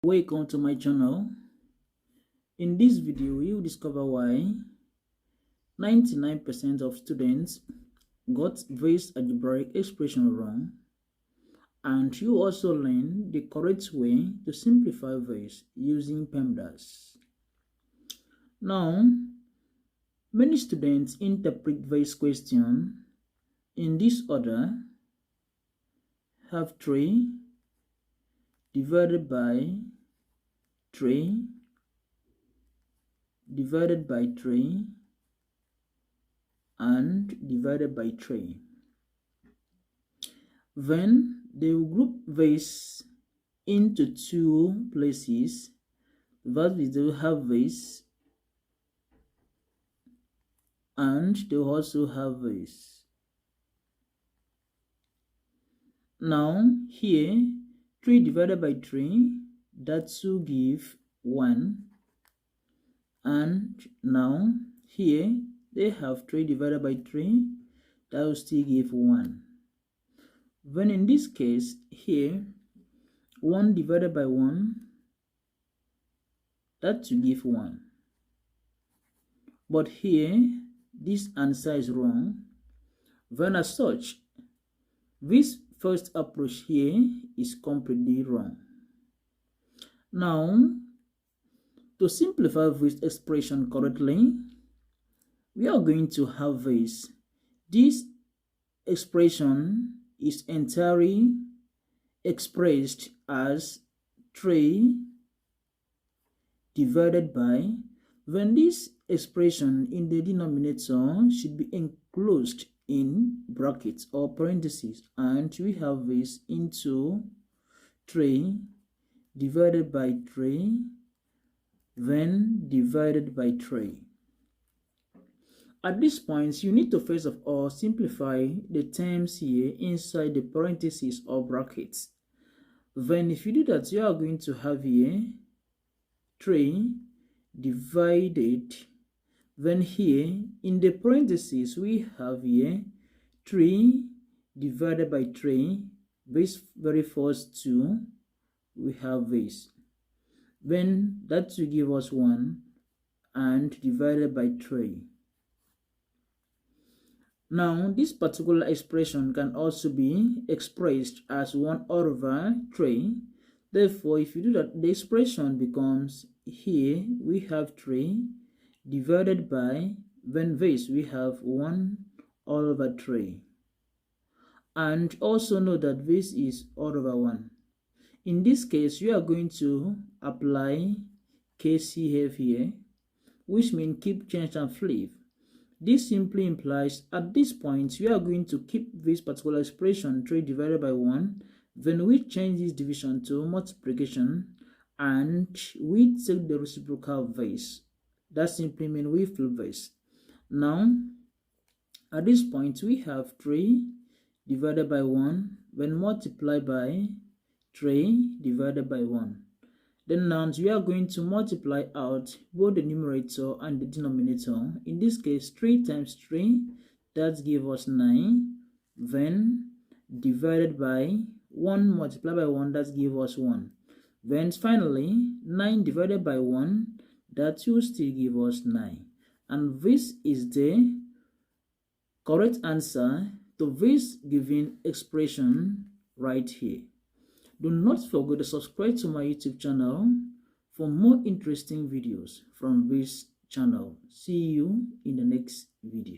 Welcome to my channel. In this video, you will discover why 99% of students got this algebraic expression wrong, and you also learn the correct way to simplify this using PEMDAS. Now, many students interpret this question in this order: have 3 divided by 3 divided by 3 and divided by 3. Then they will group this into two places. That is, they will have this and they will also have this. Now here 3 divided by 3, that will give 1, and now here they have 3 divided by 3, that will still give 1. Then in this case here 1 divided by 1, that will give 1. But here this answer is wrong. Then as such, this first approach here is completely wrong. Now, to simplify this expression correctly, we are going to have this. This expression is entirely expressed as 3 divided by, when this expression in the denominator should be enclosed in brackets or parentheses, and we have this into 3 divided by 3, then divided by 3. At this point, you need to first of all simplify the terms here inside the parentheses or brackets. Then if you do that, you are going to have here 3 divided, then here in the parentheses we have here 3 divided by 3, this very first 2, we have this, then that will give us 1, and divided by 3. Now this particular expression can also be expressed as 1 over 3. Therefore, if you do that, the expression becomes, here we have 3 divided by, then this we have 1 all over 3. And also know that this is all over 1. In this case, you are going to apply KCF here, which means keep, change, and flip. This simply implies at this point we are going to keep this particular expression 3 divided by 1, then we change this division to multiplication and we take the reciprocal of this. That simply means we flip this. Now at this point we have 3 divided by 1, when multiplied by 3 divided by 1. Then now we are going to multiply out both the numerator and the denominator. In this case 3 times 3, that gives us 9, then divided by 1 multiplied by 1, that gives us 1. Then finally 9 divided by 1, that will still give us 9. And this is the correct answer to this given expression right here. Do not forget to subscribe to my YouTube channel for more interesting videos from this channel. See you in the next video.